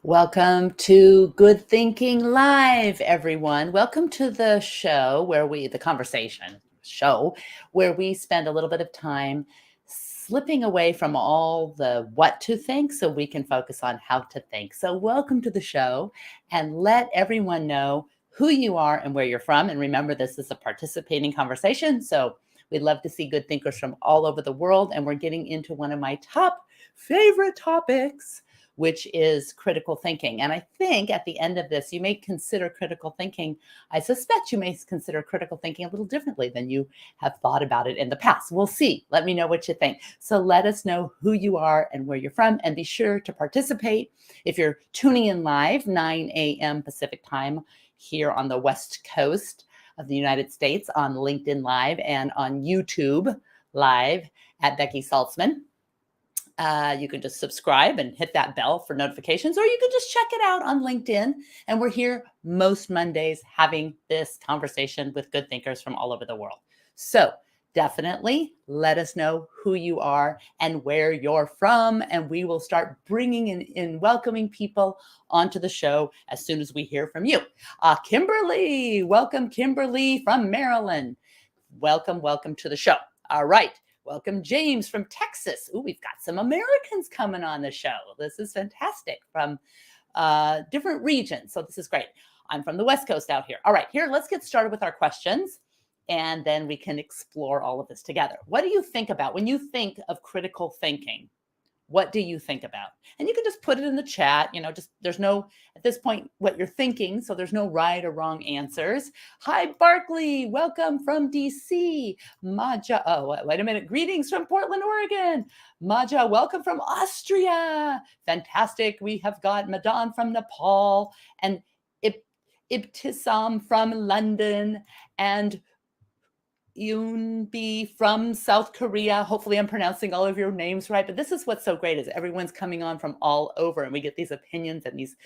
Welcome to Good Thinking Live, everyone. Welcome to the show the conversation show, where we spend a little bit of time slipping away from all the what to think so we can focus on how to think. So, welcome to the show and let everyone know who you are and where you're from. And remember, this is a participating conversation. So, we'd love to see good thinkers from all over the world. And we're getting into one of my top favorite topics, which is critical thinking. And I think at the end of this, you may consider critical thinking. I suspect you may consider critical thinking a little differently than you have thought about it in the past. We'll see. Let me know what you think. So let us know who you are and where you're from, and be sure to participate. If you're tuning in live, 9 a.m. Pacific time here on the West Coast of the United States, on LinkedIn Live and on YouTube Live at Becky Saltzman. You can just subscribe and hit that bell for notifications, or you can just check it out on LinkedIn. And we're here most Mondays having this conversation with good thinkers from all over the world. So definitely let us know who you are and where you're from, and we will start bringing in welcoming people onto the show as soon as we hear from you. Kimberly, welcome, Kimberly from Maryland. Welcome to the show. All right. Welcome, James from Texas. Ooh, we've got some Americans coming on the show. This is fantastic, from different regions. So this is great. I'm from the West Coast out here. All right, here, let's get started with our questions, and then we can explore all of this together. What do you think about when you think of critical thinking? What do you think about? And you can just put it in the chat. There's no, at this point, what you're thinking. So there's no right or wrong answers. Hi, Barkley. Welcome from DC. Maja. Oh, wait a minute. Greetings from Portland, Oregon. Maja, welcome from Austria. Fantastic. We have got Madan from Nepal, and Ibtisam from London, and Yoonbi from South Korea. Hopefully I'm pronouncing all of your names right, but this is what's so great, is everyone's coming on from all over, and we get these opinions and these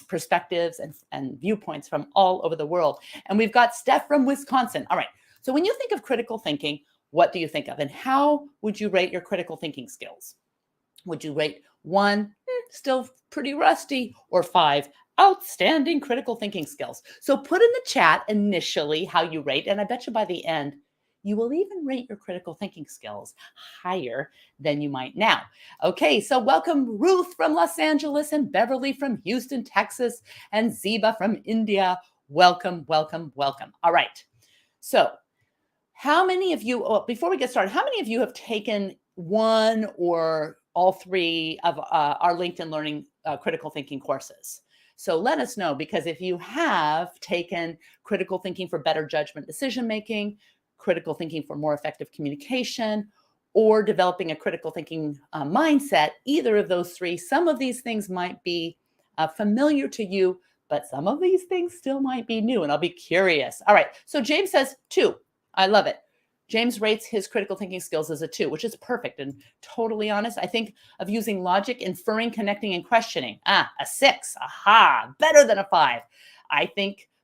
perspectives and viewpoints from all over the world. And we've got Steph from Wisconsin. All right. So when you think of critical thinking, what do you think of? And how would you rate your critical thinking skills? Would you rate 1, still pretty rusty, or 5, outstanding critical thinking skills? So put in the chat initially how you rate, and I bet you by the end, you will even rate your critical thinking skills higher than you might now. Okay, so welcome Ruth from Los Angeles, and Beverly from Houston, Texas, and Ziba from India. Welcome. All right. So how many of you, before we get started, how many of you have taken one or all three of our LinkedIn Learning critical thinking courses? So let us know, because if you have taken critical thinking for better judgment decision making, critical thinking for more effective communication, or developing a critical thinking mindset, either of those three, some of these things might be familiar to you, but some of these things still might be new, and I'll be curious. All right, so James says 2. I love it. James rates his critical thinking skills as a 2, which is perfect and totally honest. I think of using logic, inferring, connecting, and questioning. A 6. Aha, better than a 5.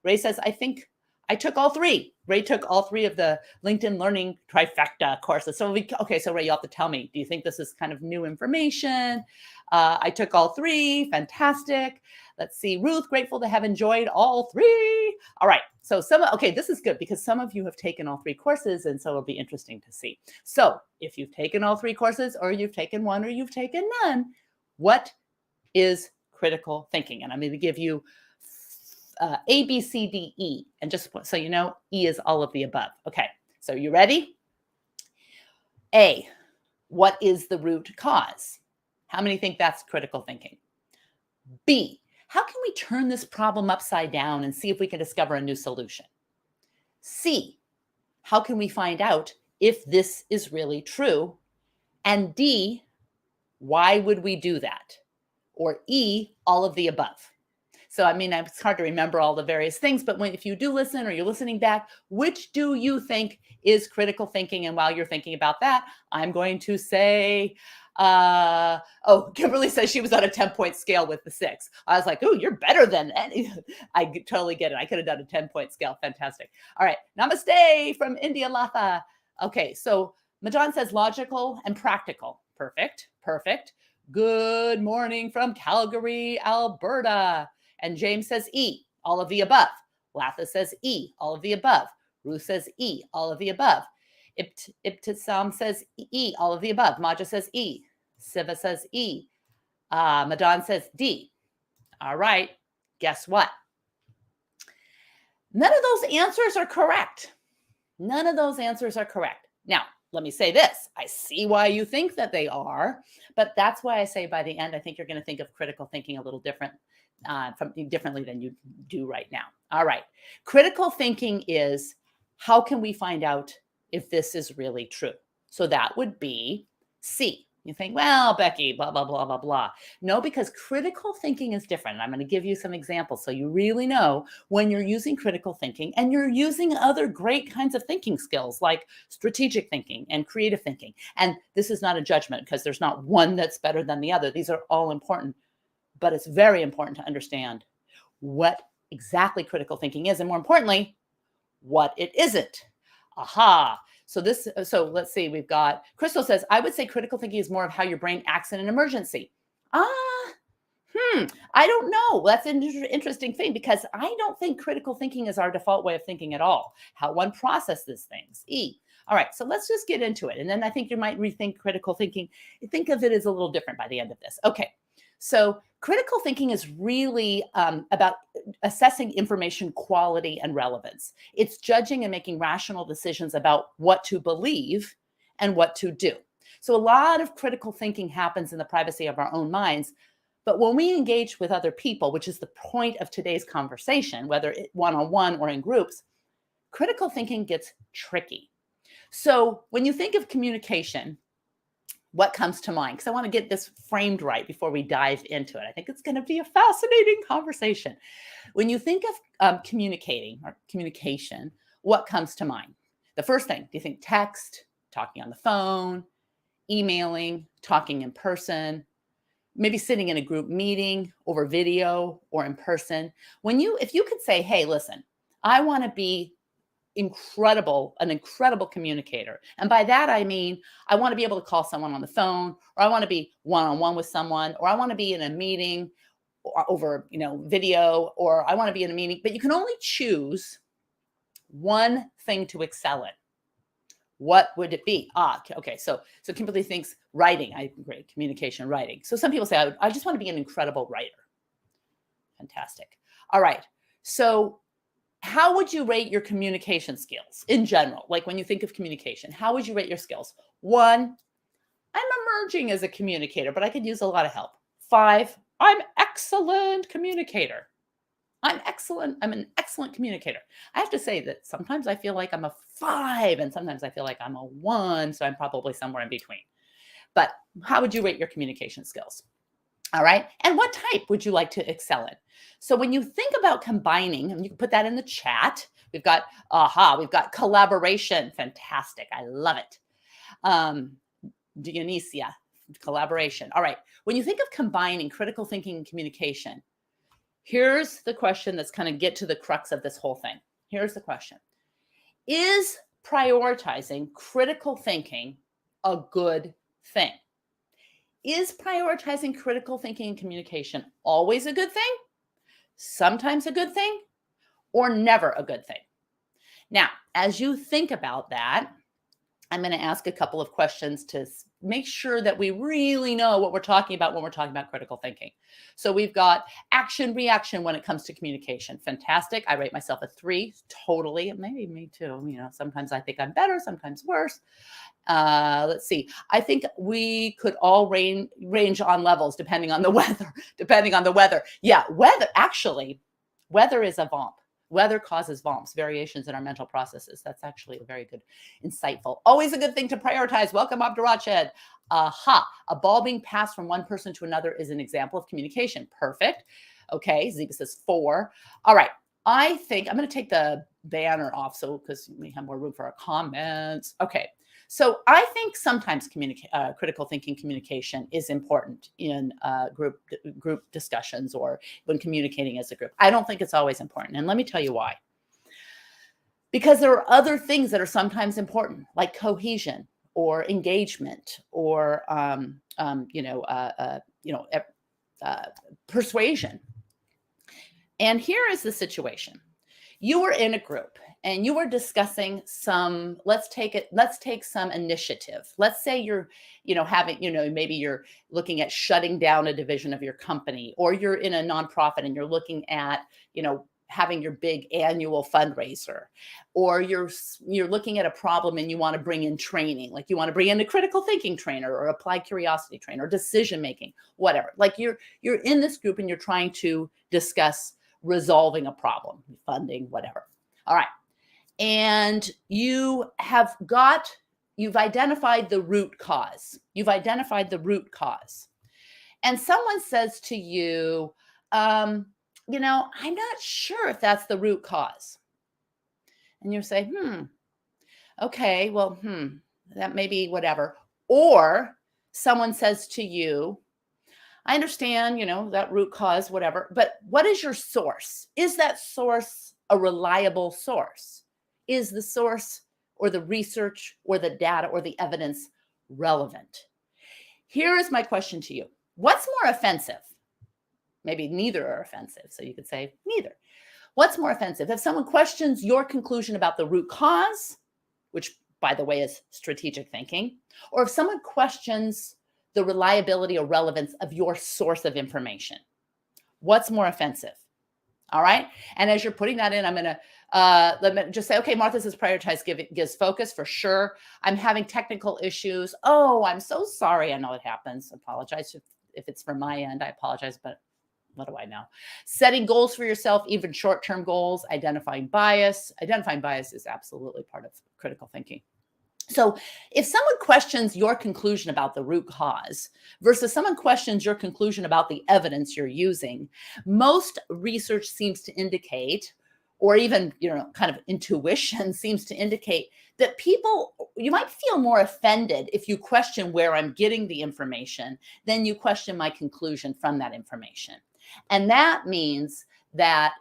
Ray says, I think I took all 3. Ray took all 3 of the LinkedIn Learning trifecta courses. So so Ray, you have to tell me, do you think this is kind of new information? I took all 3. Fantastic. Let's see. Ruth, grateful to have enjoyed all 3. All right. So this is good, because some of you have taken all 3 courses, and so it'll be interesting to see. So if you've taken all 3 courses, or you've taken one, or you've taken none, what is critical thinking? And I'm going to give you A, B, C, D, E. And just so you know, E is all of the above. Okay. So you ready? A, what is the root cause? How many think that's critical thinking? B, how can we turn this problem upside down and see if we can discover a new solution? C, how can we find out if this is really true? And D, why would we do that? Or E, all of the above. So, it's hard to remember all the various things, but if you do listen, or you're listening back, which do you think is critical thinking? And while you're thinking about that, I'm going to say, Kimberly says she was on a 10-point scale with the 6. I was like, you're better than any. I totally get it. I could have done a 10-point scale. Fantastic. All right. Namaste from India, Latha. Okay. So Majan says logical and practical. Perfect. Good morning from Calgary, Alberta. And James says E, all of the above. Latha says E, all of the above. Ruth says E, all of the above. Ibtisam says E, all of the above. Maja says E. Siva says E. Madan says D. All right, guess what? None of those answers are correct. None of those answers are correct. Now, let me say this. I see why you think that they are, but that's why I say by the end, I think you're going to think of critical thinking a little differently than you do right now. All right. Critical thinking is, how can we find out if this is really true? So that would be C. You think, well, Becky, blah, blah, blah, blah, blah. No, because critical thinking is different. And I'm going to give you some examples so you really know when you're using critical thinking and you're using other great kinds of thinking skills like strategic thinking and creative thinking. And this is not a judgment because there's not one that's better than the other. These are all important, but it's very important to understand what exactly critical thinking is, and more importantly, what it isn't. Aha. So let's see, we've got, Crystal says, I would say critical thinking is more of how your brain acts in an emergency. I don't know. That's an interesting thing because I don't think critical thinking is our default way of thinking at all. How one processes things. E. All right, so let's just get into it. And then I think you might rethink critical thinking. Think of it as a little different by the end of this. Okay, so critical thinking is really about assessing information quality and relevance. It's judging and making rational decisions about what to believe and what to do. So a lot of critical thinking happens in the privacy of our own minds. But when we engage with other people, which is the point of today's conversation, whether one-on-one or in groups, critical thinking gets tricky. So when you think of communication, what comes to mind? Because I want to get this framed right before we dive into it. I think it's going to be a fascinating conversation. When you think of communicating or communication, what comes to mind? The first thing, do you think text, talking on the phone, emailing, talking in person, maybe sitting in a group meeting over video or in person? If you could say, hey, listen, I want to be an incredible communicator. And by that, I mean, I want to be able to call someone on the phone, or I want to be one-on-one with someone, or I want to be in a meeting or over, video, or I want to be in a meeting, but you can only choose one thing to excel in. What would it be? Okay. So Kimberly thinks writing. Great communication, writing. So some people say, I just want to be an incredible writer. Fantastic. All right. So how would you rate your communication skills in general? Like when you think of communication, how would you rate your skills? 1, I'm emerging as a communicator, but I could use a lot of help. 5, I'm excellent communicator. I'm an excellent communicator. I have to say that sometimes I feel like I'm a 5 and sometimes I feel like I'm a 1. So I'm probably somewhere in between. But how would you rate your communication skills? All right. And what type would you like to excel in? So when you think about combining, and you can put that in the chat, we've got collaboration. Fantastic. I love it. Dionysia, collaboration. All right. When you think of combining critical thinking and communication, here's the question that's kind of get to the crux of this whole thing. Here's the question. Is prioritizing critical thinking a good thing? Is prioritizing critical thinking and communication always a good thing? Sometimes a good thing? Or never a good thing? Now, as you think about that, I'm going to ask a couple of questions to make sure that we really know what we're talking about when we're talking about critical thinking. So we've got action, reaction when it comes to communication. Fantastic. I rate myself a 3, totally. Maybe me too. Sometimes I think I'm better, sometimes worse. Let's see. I think we could all range on levels depending on the weather. Yeah, weather is a VOMP. Weather causes VOMPs, variations in our mental processes. That's actually a very good, insightful. Always a good thing to prioritize. Welcome, Abdurrached. A ball being passed from one person to another is an example of communication. Perfect. Okay, Ziba says 4. All right. I think I'm going to take the banner off because we have more room for our comments. Okay. So I think sometimes critical thinking communication is important in group discussions or when communicating as a group. I don't think it's always important. And let me tell you why. Because there are other things that are sometimes important, like cohesion or engagement or persuasion. And here is the situation. You were in a group and you were discussing some, let's take some initiative. Let's say you're, maybe you're looking at shutting down a division of your company, or you're in a nonprofit and you're looking at, having your big annual fundraiser, or you're looking at a problem and you want to bring in training, like you want to bring in a critical thinking trainer or applied curiosity trainer, decision making, whatever. Like you're in this group and you're trying to discuss resolving a problem, funding, whatever. All right. And you've identified the root cause. You've identified the root cause. And someone says to you, I'm not sure if that's the root cause. And you say, okay, well, that may be whatever. Or someone says to you, I understand, that root cause, whatever, but what is your source? Is that source a reliable source? Is the source or the research or the data or the evidence relevant? Here is my question to you. What's more offensive? Maybe neither are offensive. So you could say neither. What's more offensive? If someone questions your conclusion about the root cause, which by the way is strategic thinking, or if someone questions the reliability or relevance of your source of information, what's more offensive? All right. And as you're putting that in, I'm going to let me just say, okay, Martha says prioritize gives focus for sure. I'm having technical issues. Oh, I'm so sorry. I know it happens. Apologize if it's from my end. I apologize, but what do I know? Setting goals for yourself, even short-term goals, identifying bias. Identifying bias is absolutely part of critical thinking. So if someone questions your conclusion about the root cause versus someone questions your conclusion about the evidence you're using, most research seems to indicate, or even, kind of intuition seems to indicate that you might feel more offended if you question where I'm getting the information than you question my conclusion from that information. And that means that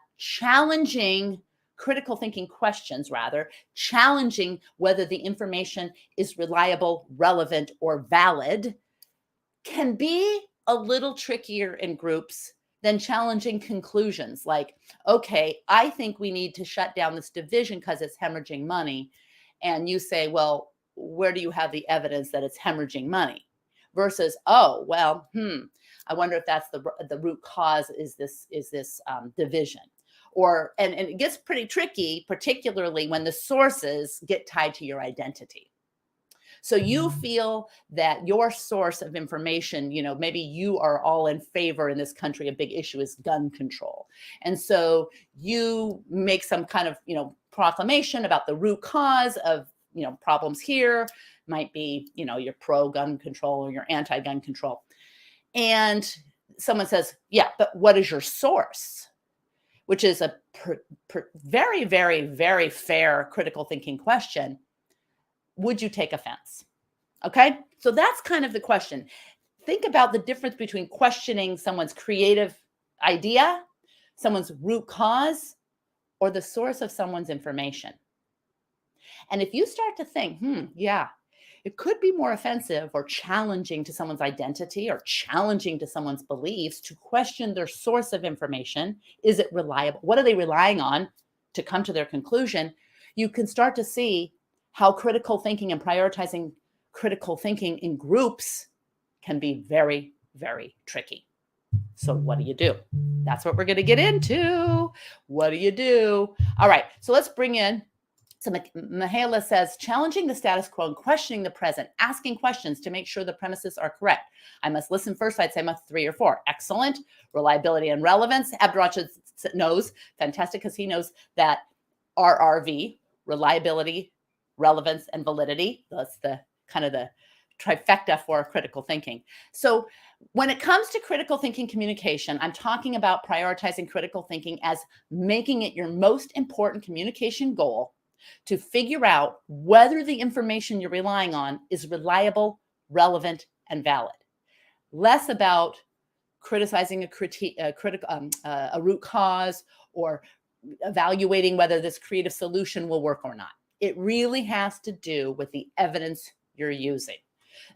critical thinking questions, challenging whether the information is reliable, relevant, or valid, can be a little trickier in groups than challenging conclusions like, okay, I think we need to shut down this division because it's hemorrhaging money. And you say, well, where do you have the evidence that it's hemorrhaging money? Versus, oh, well, I wonder if that's the root cause is this division. And it gets pretty tricky, particularly when the sources get tied to your identity. So you feel that your source of information, maybe you are all in favor in this country, a big issue is gun control. And so you make some kind of, proclamation about the root cause of, problems here. Might be, you're pro-gun control or you're anti-gun control. And someone says, yeah, but what is your source? Which is a very, very, very fair critical thinking question. Would you take offense? Okay, so that's kind of the question. Think about the difference between questioning someone's creative idea, someone's root cause, or the source of someone's information. And if you start to think, it could be more offensive or challenging to someone's identity or challenging to someone's beliefs to question their source of information. Is it reliable? What are they relying on to come to their conclusion? You can start to see how critical thinking and prioritizing critical thinking in groups can be very, very tricky. So what do you do? That's what we're going to get into. What do you do? All right. So let's bring in. So Mihaela says, challenging the status quo and questioning the present, asking questions to make sure the premises are correct. I must listen first. I'd say I'm a 3 or 4. Excellent. Reliability and relevance. Abdurrashid knows, fantastic, because he knows that RRV, reliability, relevance, and validity. That's the kind of the trifecta for critical thinking. So when it comes to critical thinking communication, I'm talking about prioritizing critical thinking as making it your most important communication goal to figure out whether the information you're relying on is reliable, relevant, and valid. Less about criticizing a root cause or evaluating whether this creative solution will work or not. It really has to do with the evidence you're using.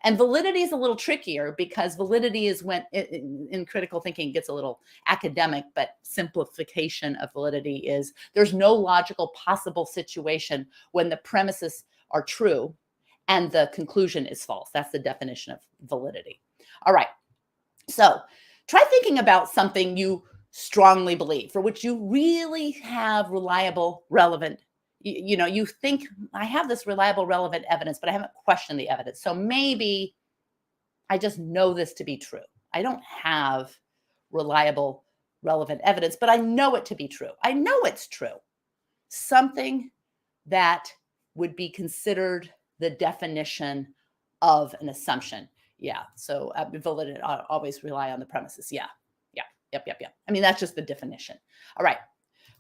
And validity is a little trickier because validity is when in critical thinking gets a little academic, but simplification of validity is there's no logical possible situation when the premises are true and the conclusion is false. That's the definition of validity. All right. So try thinking about something you strongly believe, for which you really have reliable, relevant, you think, I have this reliable, relevant evidence, but I haven't questioned the evidence. So maybe I just know this to be true. I don't have reliable, relevant evidence, but I know it to be true. I know it's true. Something that would be considered the definition of an assumption. Yeah. So validity, always rely on the premises. Yeah. Yep. I mean, that's just the definition. All right.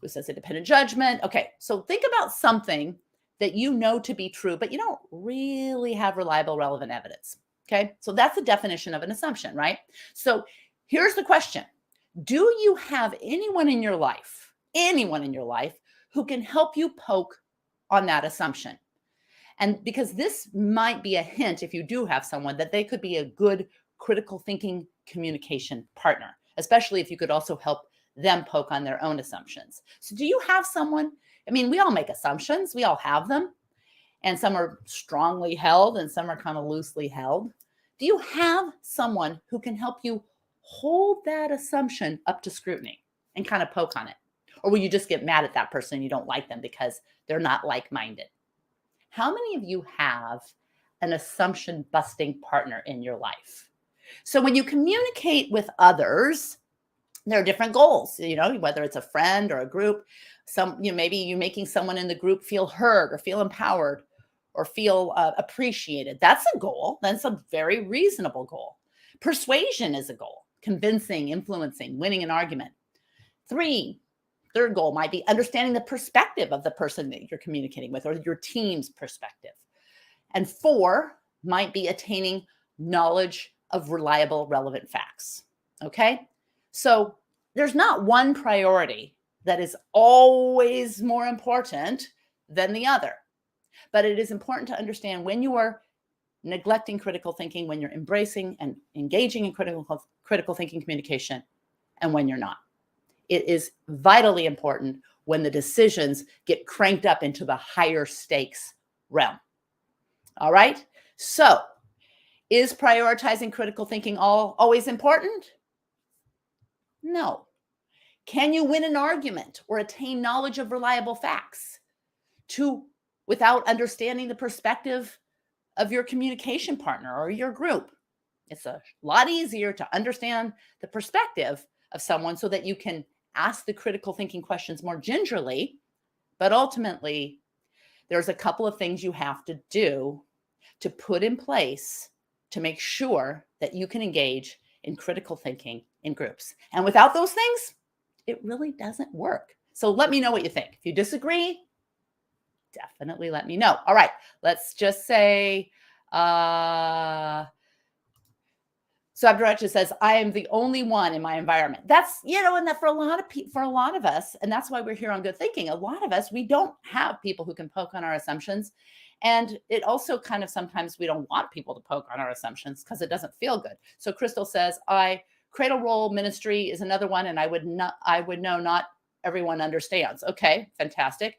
Who says independent judgment? Okay. So think about something that you know to be true, but you don't really have reliable, relevant evidence. Okay. So that's the definition of an assumption, right? So here's the question. Do you have anyone in your life who can help you poke on that assumption? And because this might be a hint, if you do have someone, that they could be a good critical thinking communication partner, especially if you could also help them poke on their own assumptions. So do you have someone? I mean, we all make assumptions. We all have them. And some are strongly held and some are kind of loosely held. Do you have someone who can help you hold that assumption up to scrutiny and kind of poke on it? Or will you just get mad at that person and you don't like them because they're not like-minded? How many of you have an assumption busting partner in your life? So when you communicate with others, there are different goals, whether it's a friend or a group. Maybe you're making someone in the group feel heard or feel empowered or feel appreciated. That's a goal. That's a very reasonable goal. Persuasion is a goal. Convincing, influencing, winning an argument. Third goal might be understanding the perspective of the person that you're communicating with or your team's perspective. And 4 might be attaining knowledge of reliable, relevant facts. Okay? So there's not one priority that is always more important than the other. But it is important to understand when you are neglecting critical thinking, when you're embracing and engaging in critical thinking communication, and when you're not. It is vitally important when the decisions get cranked up into the higher stakes realm. All right? So, is prioritizing critical thinking always important? No. Can you win an argument or attain knowledge of reliable facts without understanding the perspective of your communication partner or your group? It's a lot easier to understand the perspective of someone so that you can ask the critical thinking questions more gingerly. But ultimately, there's a couple of things you have to do to put in place to make sure that you can engage in critical thinking in groups. And without those things, it really doesn't work. So let me know what you think. If you disagree, definitely let me know. All right, let's just say, so Abdurrahman says, I am the only one in my environment. That's, and that for a lot of us, and that's why we're here on Good Thinking. A lot of us, we don't have people who can poke on our assumptions. And it also kind of sometimes we don't want people to poke on our assumptions because it doesn't feel good. So Crystal says, cradle roll ministry is another one. And I would know not everyone understands. Okay, fantastic.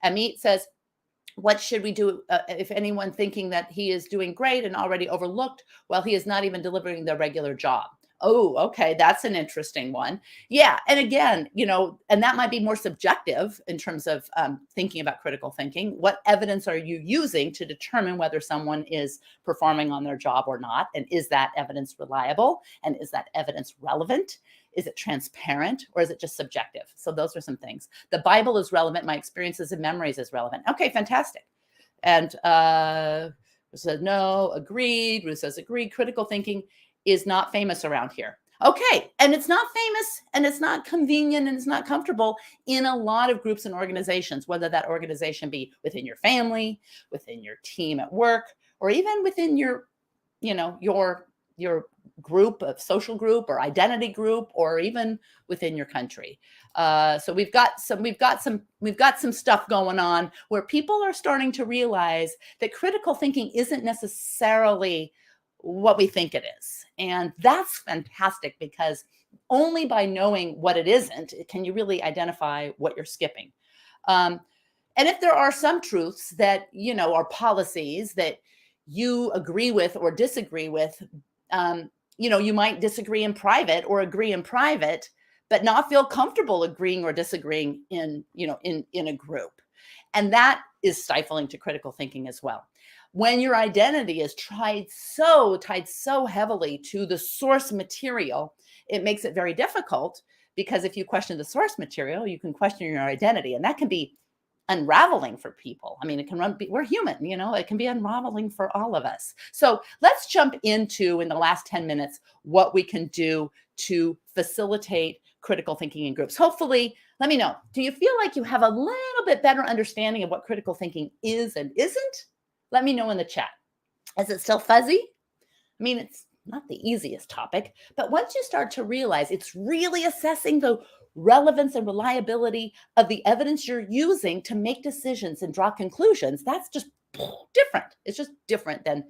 Amit says, what should we do if anyone thinking that he is doing great and already overlooked while he is not even delivering the regular job? Oh, okay. That's an interesting one. Yeah. And again, and that might be more subjective in terms of thinking about critical thinking. What evidence are you using to determine whether someone is performing on their job or not? And is that evidence reliable? And is that evidence relevant? Is it transparent or is it just subjective? So those are some things. The Bible is relevant. My experiences and memories is relevant. Okay, fantastic. And Ruth says no, agreed. Ruth says agreed. Critical thinking is not famous around here. Okay, and it's not famous and it's not convenient and it's not comfortable in a lot of groups and organizations, whether that organization be within your family, within your team at work, or even within your group, of social group or identity group, or even within your country. So we've got some stuff going on where people are starting to realize that critical thinking isn't necessarily what we think it is. And that's fantastic, because only by knowing what it isn't can you really identify what you're skipping. And if there are some truths that, are policies that you agree with or disagree with, you might disagree in private or agree in private, but not feel comfortable agreeing or disagreeing in a group. And that is stifling to critical thinking as well. When your identity is tied so heavily to the source material, it makes it very difficult, because if you question the source material, you can question your identity, and that can be unraveling for people. I mean, we're human, it can be unraveling for all of us. So let's jump into, in the last 10 minutes, what we can do to facilitate critical thinking in groups. Hopefully, let me know, do you feel like you have a little bit better understanding of what critical thinking is and isn't? Let me know in the chat. Is it still fuzzy? I mean, it's not the easiest topic, but once you start to realize it's really assessing the relevance and reliability of the evidence you're using to make decisions and draw conclusions, that's just different. It's just different than,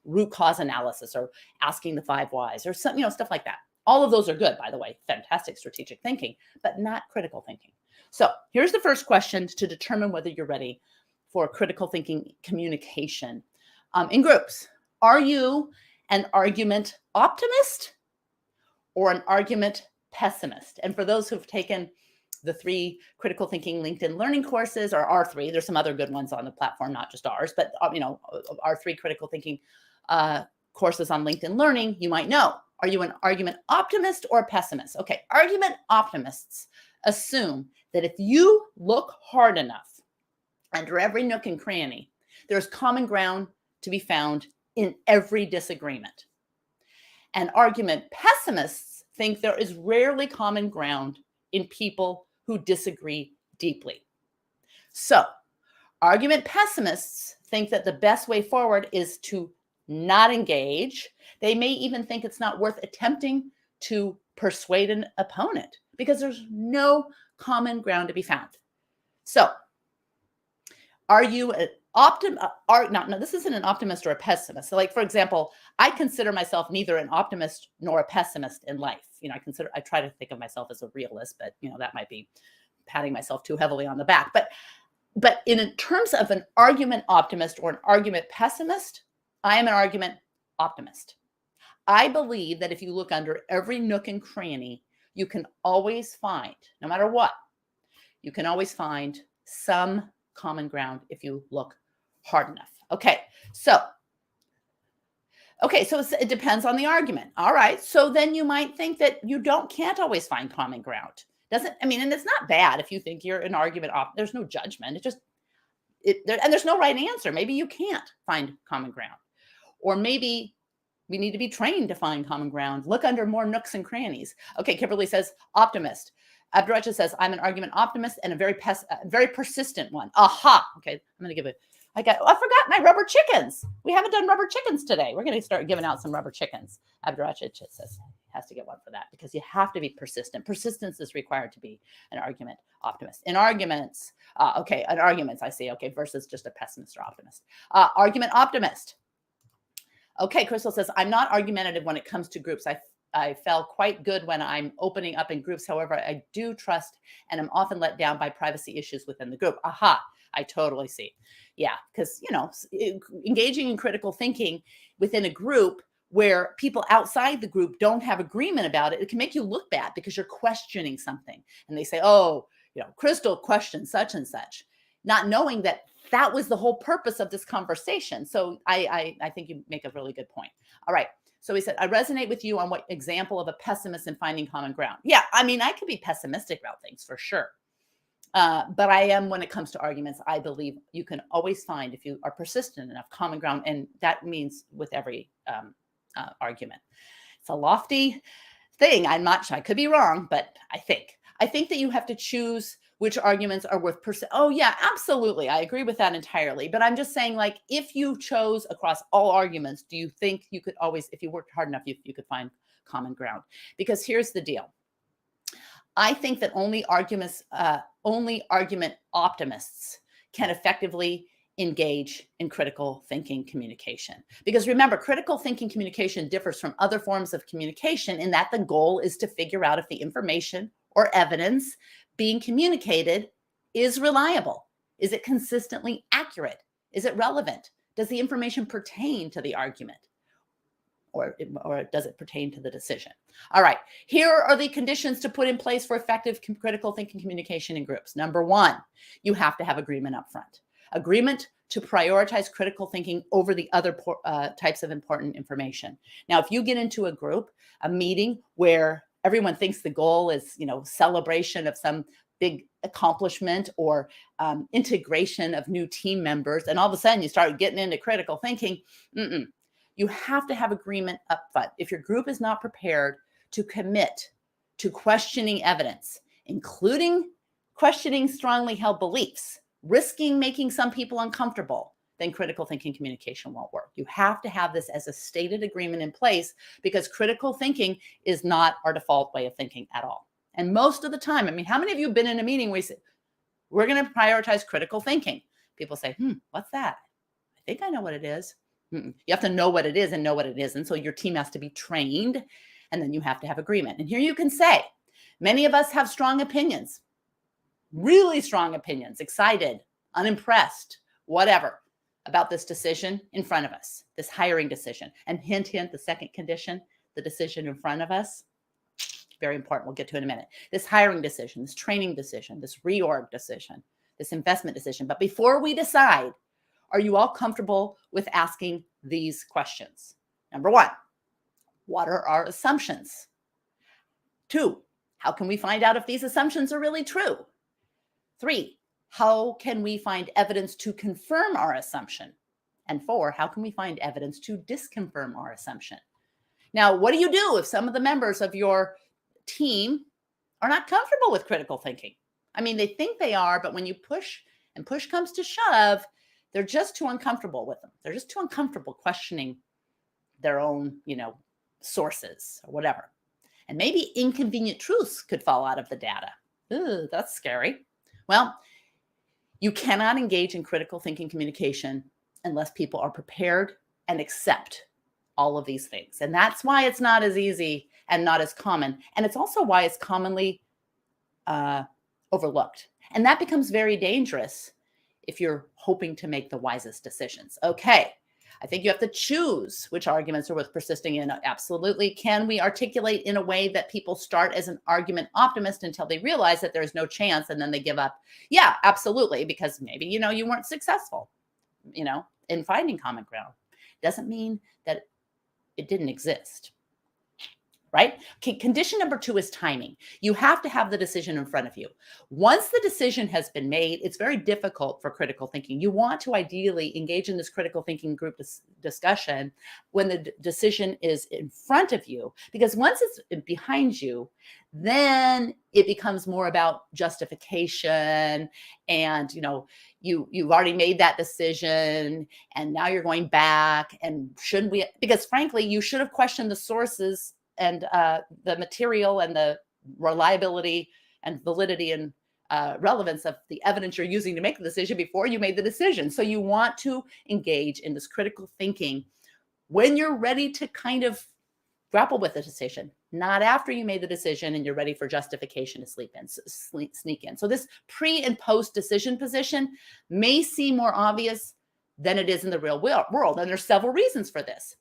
root cause analysis or asking the 5 whys or some, stuff like that. All of those are good, by the way, fantastic strategic thinking, but not critical thinking. So here's the first question to determine whether you're ready for critical thinking communication in groups. Are you an argument optimist or an argument pessimist? And for those who've taken the 3 critical thinking LinkedIn learning courses, or our 3, there's some other good ones on the platform, not just ours, but our 3 critical thinking courses on LinkedIn Learning, you might know. Are you an argument optimist or a pessimist? Okay, argument optimists assume that if you look hard enough under every nook and cranny, there's common ground to be found in every disagreement. And argument pessimists think there is rarely common ground in people who disagree deeply. So, argument pessimists think that the best way forward is to not engage. They may even think it's not worth attempting to persuade an opponent because there's no common ground to be found. So, are you an optimist? No, this isn't an optimist or a pessimist. So, like, for example, I consider myself neither an optimist nor a pessimist in life. I try to think of myself as a realist, but that might be patting myself too heavily on the back. But in terms of an argument optimist or an argument pessimist, I am an argument optimist. I believe that if you look under every nook and cranny, you can always find, no matter what, you can always find some common ground if you look hard enough. Okay, so it depends on the argument. All right, so then you might think that you can't always find common ground. And it's not bad if you think you're an argument there's no judgment. And there's no right answer. Maybe you can't find common ground. Or maybe we need to be trained to find common ground. Look under more nooks and crannies. Okay, Kimberly says optimist. Abdurrahman says, I'm an argument optimist and a very persistent one. Aha. Okay, I'm going to give I forgot my rubber chickens. We haven't done rubber chickens today. We're going to start giving out some rubber chickens. Abdurrahman says has to get one for that because you have to be persistent. Persistence is required to be an argument optimist. In arguments, I see. Okay, versus just a pessimist or optimist. Argument optimist. Okay, Crystal says, I'm not argumentative when it comes to groups. I felt quite good when I'm opening up in groups. However, I do trust and I'm often let down by privacy issues within the group. Aha, I totally see. Yeah, because, engaging in critical thinking within a group where people outside the group don't have agreement about it, it can make you look bad because you're questioning something. And they say, Crystal questioned such and such, not knowing that was the whole purpose of this conversation. So I think you make a really good point. All right. So he said, I resonate with you on what example of a pessimist in finding common ground. Yeah, I could be pessimistic about things for sure. But I am, when it comes to arguments, I believe you can always find, if you are persistent enough, common ground. And that means with every argument. It's a lofty thing. I could be wrong, but I think that you have to choose which arguments are worth pursuing. Oh yeah, absolutely. I agree with that entirely. But I'm just saying, like, if you chose across all arguments, do you think you could always, if you worked hard enough, you could find common ground? Because here's the deal. I think that only argument optimists can effectively engage in critical thinking communication. Because remember, critical thinking communication differs from other forms of communication in that the goal is to figure out if the information or evidence being communicated is reliable. Is it consistently accurate? Is it relevant? Does the information pertain to the argument? Or does it pertain to the decision? All right, here are the conditions to put in place for effective critical thinking communication in groups. Number one, you have to have agreement up front. Agreement to prioritize critical thinking over the other types of important information. Now, if you get into a group, a meeting where everyone thinks the goal is, celebration of some big accomplishment or integration of new team members, and all of a sudden you start getting into critical thinking, you have to have agreement up front. If your group is not prepared to commit to questioning evidence, including questioning strongly held beliefs, risking making some people uncomfortable, then critical thinking communication won't work. You have to have this as a stated agreement in place, because critical thinking is not our default way of thinking at all. And most of the time, how many of you have been in a meeting where you say, we're going to prioritize critical thinking? People say, what's that? I think I know what it is. You have to know what it is and know what it isn't. So your team has to be trained, and then you have to have agreement. And here you can say, many of us have strong opinions, really strong opinions, excited, unimpressed, whatever, about this decision in front of us, this hiring decision. And hint, hint, the second condition, the decision in front of us, very important. We'll get to it in a minute. This hiring decision, this training decision, this reorg decision, this investment decision. But before we decide, are you all comfortable with asking these questions? Number one, what are our assumptions? 2, how can we find out if these assumptions are really true? 3, how can we find evidence to confirm our assumption? And 4, how can we find evidence to disconfirm our assumption? Now, what do you do if some of the members of your team are not comfortable with critical thinking? They think they are, but when you push and push comes to shove, they're just too uncomfortable with them. They're just too uncomfortable questioning their own, sources or whatever. And maybe inconvenient truths could fall out of the data. Ooh, that's scary. Well, you cannot engage in critical thinking communication unless people are prepared and accept all of these things. And that's why it's not as easy and not as common. And it's also why it's commonly overlooked. And that becomes very dangerous if you're hoping to make the wisest decisions. Okay, I think you have to choose which arguments are worth persisting in. Absolutely. Can we articulate in a way that people start as an argument optimist until they realize that there's no chance and then they give up? Yeah, absolutely. Because maybe, you weren't successful, in finding common ground. Doesn't mean that it didn't exist. Right? Okay, condition number 2 is timing. You have to have the decision in front of you. Once the decision has been made, it's very difficult for critical thinking. You want to ideally engage in this critical thinking group discussion when the decision is in front of you, because once it's behind you, then it becomes more about justification, and you've already made that decision, and now you're going back, and shouldn't we? Because frankly, you should have questioned the sources and the material and the reliability and validity and relevance of the evidence you're using to make the decision before you made the decision. So you want to engage in this critical thinking when you're ready to kind of grapple with the decision, not after you made the decision and you're ready for justification to sneak in. So this pre and post decision position may seem more obvious than it is in the real world. And there's several reasons for this.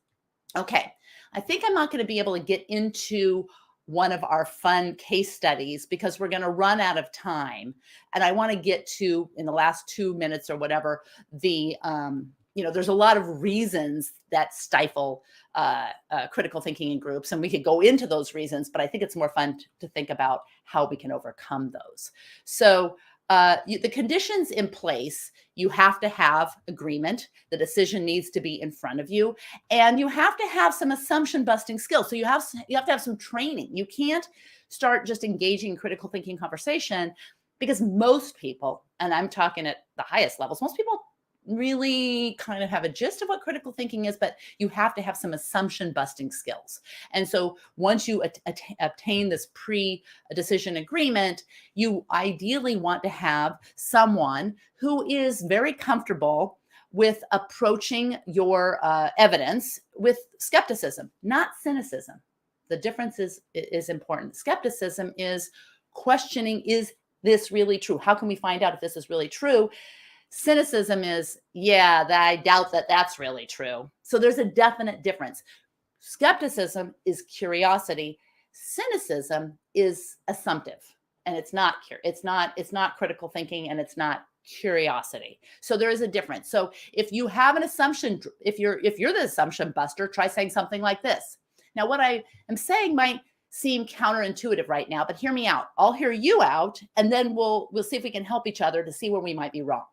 Okay, I think I'm not going to be able to get into one of our fun case studies because we're going to run out of time. And I want to get to, in the last 2 minutes or whatever, there's a lot of reasons that stifle critical thinking in groups. And we could go into those reasons, but I think it's more fun to think about how we can overcome those. So the conditions in place, you have to have agreement. The decision needs to be in front of you, and you have to have some assumption busting skills. So you have to have some training. You can't start just engaging in critical thinking conversation because most people, and I'm talking at the highest levels, most people really kind of have a gist of what critical thinking is, but you have to have some assumption busting skills. And so once you obtain this pre-decision agreement, you ideally want to have someone who is very comfortable with approaching your evidence with skepticism, not cynicism. The difference is important. Skepticism is questioning, is this really true? How can we find out if this is really true? Cynicism is, yeah, I doubt that that's really true. So there's a definite difference. Skepticism is curiosity. Cynicism is assumptive, and it's not critical thinking, and it's not curiosity. So there is a difference. So if you have an assumption, if you're the assumption buster, try saying something like this. Now, what I am saying might seem counterintuitive right now, but hear me out. I'll hear you out, and then we'll see if we can help each other to see where we might be wrong.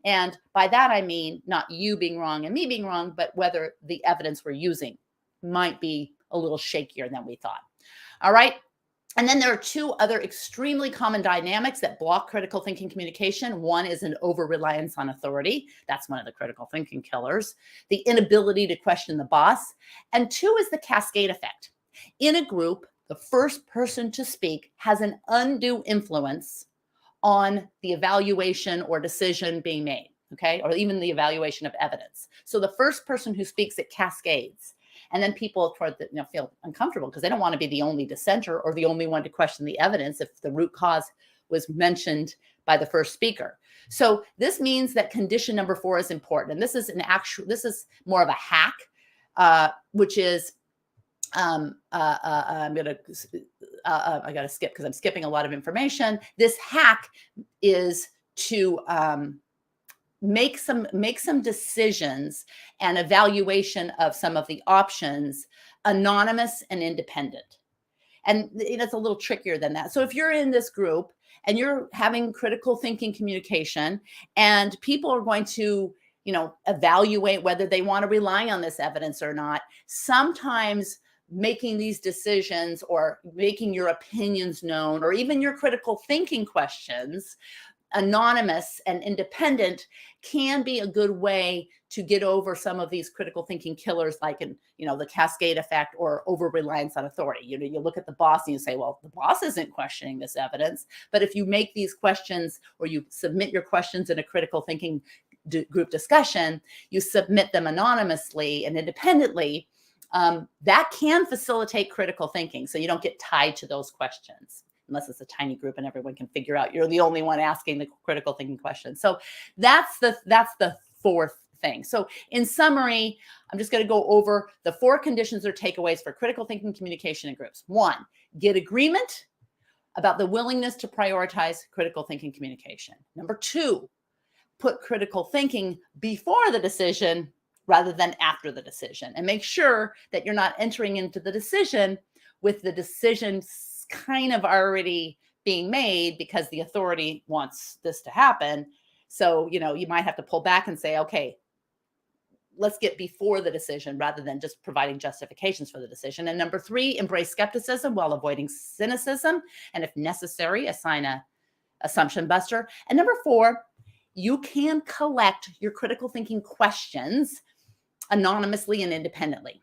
And by that, I mean not you being wrong and me being wrong, but whether the evidence we're using might be a little shakier than we thought. All right. And then there are two other extremely common dynamics that block critical thinking communication. One is an over-reliance on authority. That's one of the critical thinking killers. The inability to question the boss. And two is the cascade effect. In a group, the first person to speak has an undue influence on the evaluation or decision being made, okay? Or even the evaluation of evidence. So the first person who speaks, it cascades. And then people feel uncomfortable because they don't want to be the only dissenter or the only one to question the evidence if the root cause was mentioned by the first speaker. So this means that condition number 4 is important. And this is more of a hack, which is, I got to skip because I'm skipping a lot of information. This hack is to make some decisions and evaluation of some of the options anonymous and independent. And it's a little trickier than that. So if you're in this group and you're having critical thinking communication, and people are going to evaluate whether they want to rely on this evidence or not, sometimes making these decisions or making your opinions known, or even your critical thinking questions anonymous and independent, can be a good way to get over some of these critical thinking killers, like the cascade effect or over reliance on authority. You look at the boss and you say, well, the boss isn't questioning this evidence. But if you make these questions, or you submit your questions in a critical thinking group discussion, you submit them anonymously and independently, that can facilitate critical thinking. So you don't get tied to those questions, unless it's a tiny group and everyone can figure out you're the only one asking the critical thinking question. So that's the fourth thing. So in summary, I'm just going to go over the 4 conditions or takeaways for critical thinking communication in groups. 1, get agreement about the willingness to prioritize critical thinking communication. Number 2, put critical thinking before the decision rather than after the decision, and make sure that you're not entering into the decision with the decision kind of already being made because the authority wants this to happen. So, you might have to pull back and say, okay, let's get before the decision rather than just providing justifications for the decision. And number 3, embrace skepticism while avoiding cynicism. And if necessary, assign a assumption buster. And number 4, you can collect your critical thinking questions anonymously and independently.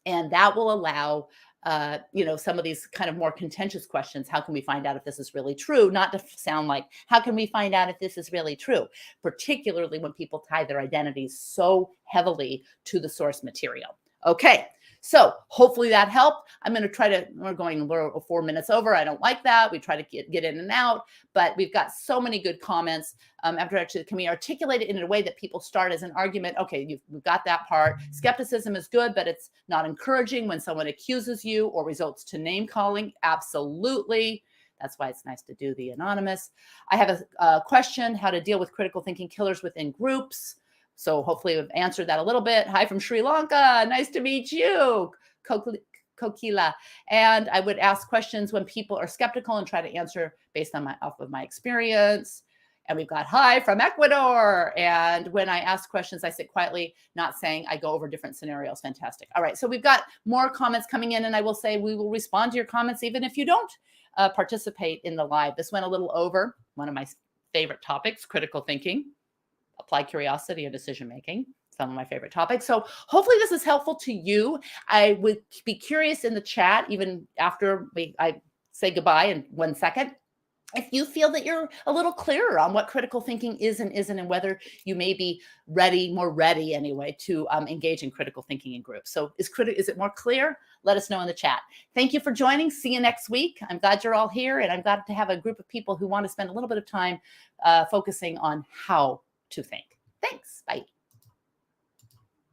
And that will allow some of these kind of more contentious questions. How can we find out if this is really true? Not to sound like, how can we find out if this is really true? Particularly when people tie their identities so heavily to the source material. Okay, so hopefully that helped. We're going 4 minutes over. I don't like that. We try to get in and out, but we've got so many good comments. Can we articulate it in a way that people start as an argument? Okay, we've got that part. Skepticism is good, but it's not encouraging when someone accuses you or results to name calling. Absolutely. That's why it's nice to do the anonymous. I have a question, how to deal with critical thinking killers within groups. So hopefully we've answered that a little bit. Hi from Sri Lanka. Nice to meet you, Kokila. And I would ask questions when people are skeptical and try to answer based on off of my experience. And we've got hi from Ecuador. And when I ask questions, I sit quietly, not saying I go over different scenarios. Fantastic. All right. So we've got more comments coming in, and I will say we will respond to your comments even if you don't participate in the live. This went a little over. one of my favorite topics, critical thinking, applied curiosity, and decision making. Some of my favorite topics. So hopefully this is helpful to you. I would be curious in the chat, even after I say goodbye in 1 second, if you feel that you're a little clearer on what critical thinking is and isn't, and whether you may be more ready anyway, to engage in critical thinking in groups. So is it more clear? Let us know in the chat. Thank you for joining. See you next week. I'm glad you're all here, and I'm glad to have a group of people who want to spend a little bit of time focusing on how to think. Thanks. Bye.